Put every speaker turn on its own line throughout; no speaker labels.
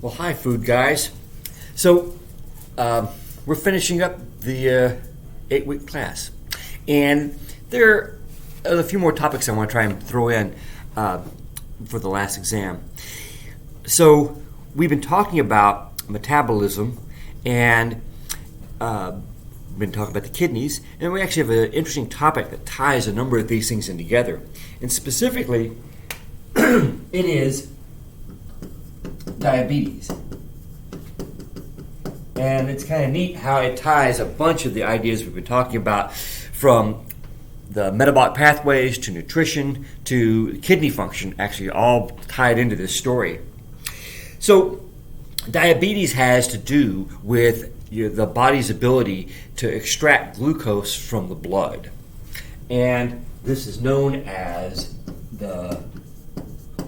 Well, hi, food guys. So, we're finishing up the 8-week class. And there are a few more topics I want to try and throw in for the last exam. So, we've been talking about metabolism and been talking about the kidneys. And we actually have an interesting topic that ties a number of these things in together. And specifically, it is diabetes. And it's kind of neat how it ties a bunch of the ideas we've been talking about, from the metabolic pathways to nutrition to kidney function, actually all tied into this story. So diabetes has to do with the body's ability to extract glucose from the blood. And this is known as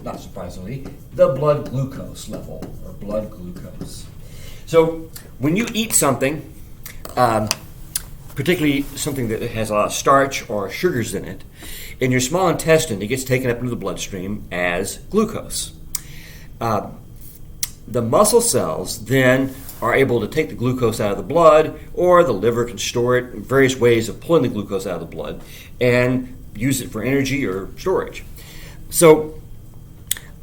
not surprisingly, the blood glucose level, or blood glucose. So when you eat something, particularly something that has a lot of starch or sugars in it, in your small intestine, it gets taken up into the bloodstream as glucose. The muscle cells then are able to take the glucose out of the blood, or the liver can store it in various ways of pulling the glucose out of the blood and use it for energy or storage. So,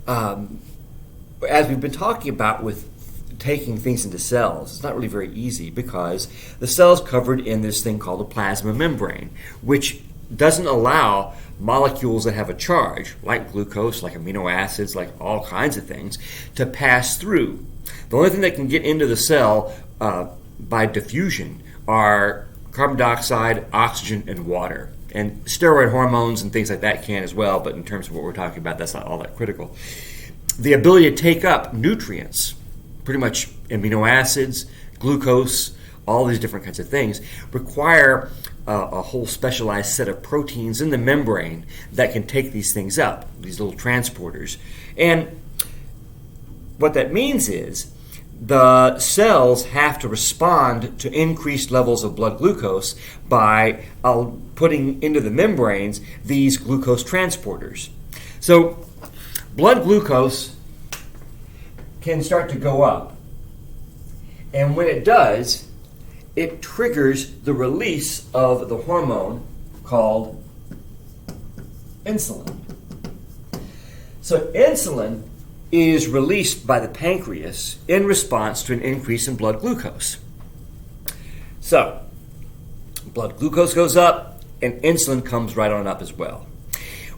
as we've been talking about with taking things into cells, it's not really very easy because the cell's covered in this thing called the plasma membrane, which doesn't allow molecules that have a charge, like glucose, like amino acids, like all kinds of things, to pass through. The only thing that can get into the cell by diffusion are carbon dioxide, oxygen, and water. And steroid hormones and things like that can as well, but in terms of what we're talking about, that's not all that critical. The ability to take up nutrients, pretty much amino acids, glucose, all these different kinds of things, require a whole specialized set of proteins in the membrane that can take these things up, these little transporters. And what that means is the cells have to respond to increased levels of blood glucose by putting into the membranes these glucose transporters. So blood glucose can start to go up. And when it does, it triggers the release of the hormone called insulin. So insulin is released by the pancreas in response to an increase in blood glucose. So, blood glucose goes up and insulin comes right on up as well.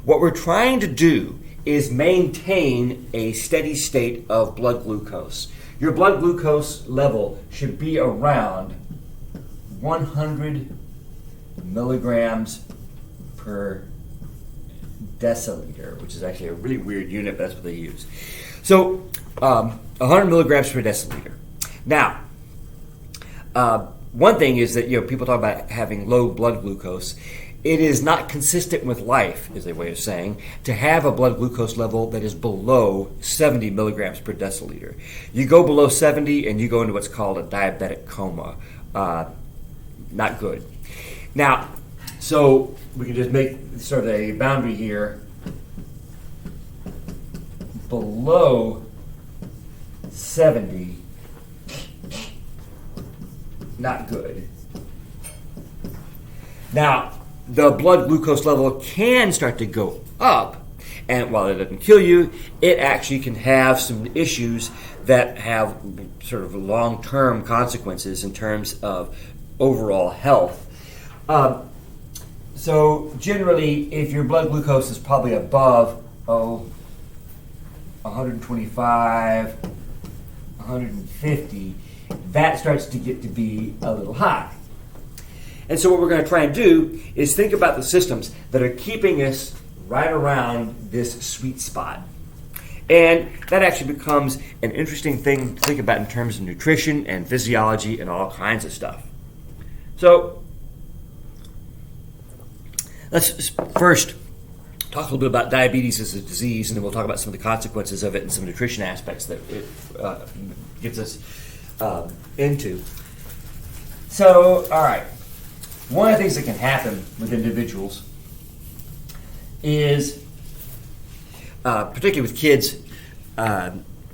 What we're trying to do is maintain a steady state of blood glucose. Your blood glucose level should be around 100 milligrams per deciliter, which is actually a really weird unit, but that's what they use. So, 100 milligrams per deciliter. Now, one thing is that people talk about having low blood glucose. It is not consistent with life, is a way of saying, to have a blood glucose level that is below 70 milligrams per deciliter. You go below 70 and you go into what's called a diabetic coma. Not good. Now, so we can just make sort of a boundary here. Below 70, not good. Now, the blood glucose level can start to go up, and while it doesn't kill you, it actually can have some issues that have sort of long-term consequences in terms of overall health. So generally, if your blood glucose is probably above 125, 150, that starts to get to be a little high. And so what we're going to try and do is think about the systems that are keeping us right around this sweet spot. And that actually becomes an interesting thing to think about in terms of nutrition and physiology and all kinds of stuff. So let's first talk a little bit about diabetes as a disease, and then we'll talk about some of the consequences of it and some nutrition aspects that it gets us into. So, all right. One of the things that can happen with individuals is, particularly with kids,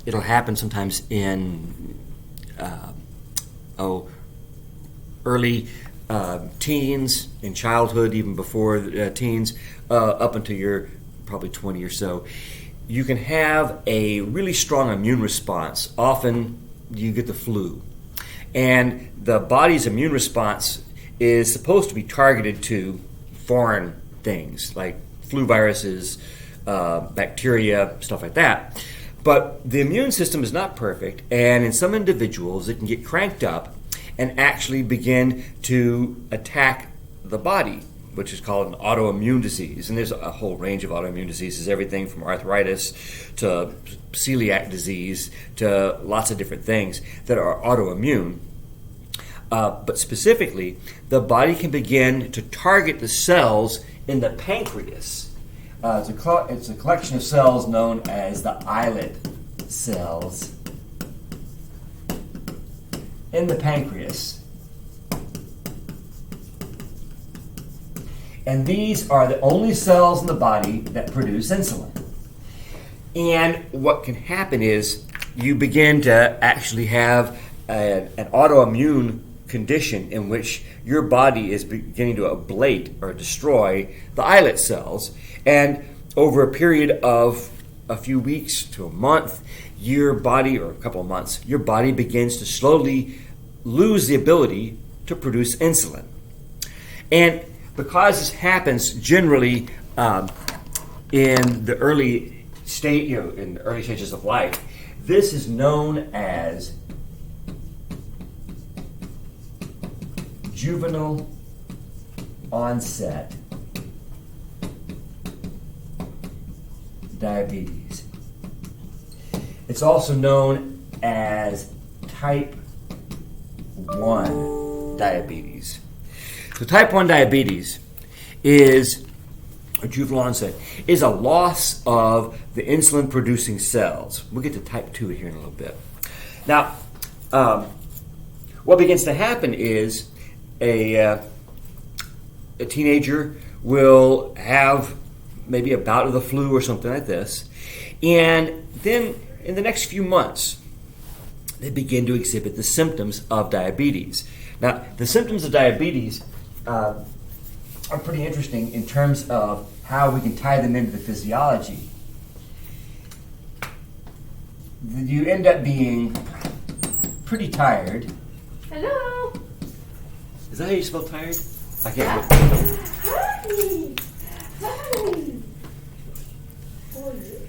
it'll happen sometimes in early teens, in childhood, even before teens, up until you're probably 20 or so. You can have a really strong immune response. Often you get the flu. And the body's immune response is supposed to be targeted to foreign things like flu viruses, bacteria, stuff like that. But the immune system is not perfect, and in some individuals it can get cranked up and actually begin to attack the body, which is called an autoimmune disease. And there's a whole range of autoimmune diseases, everything from arthritis to celiac disease to lots of different things that are autoimmune. But specifically, the body can begin to target the cells in the pancreas. It's a collection of cells known as the islet cells in the pancreas. And these are the only cells in the body that produce insulin. And what can happen is you begin to actually have an autoimmune condition in which your body is beginning to ablate or destroy the islet cells. And over a period of a few weeks to a month, your body, or a couple of months, your body begins to slowly lose the ability to produce insulin. And because this happens generally in the early in the early stages of life, this is known as juvenile onset diabetes. It's also known as type 1 diabetes. So type 1 diabetes is, or juvenile onset, is a loss of the insulin producing cells. We'll get to type 2 here in a little bit. Now, what begins to happen is a teenager will have maybe a bout of the flu or something like this, and then in the next few months they begin to exhibit the symptoms of diabetes. Now, the symptoms of diabetes are pretty interesting in terms of how we can tie them into the physiology. You end up being pretty tired.
Hello.
Is that how you spell tired? I can't.
Hi. Hi.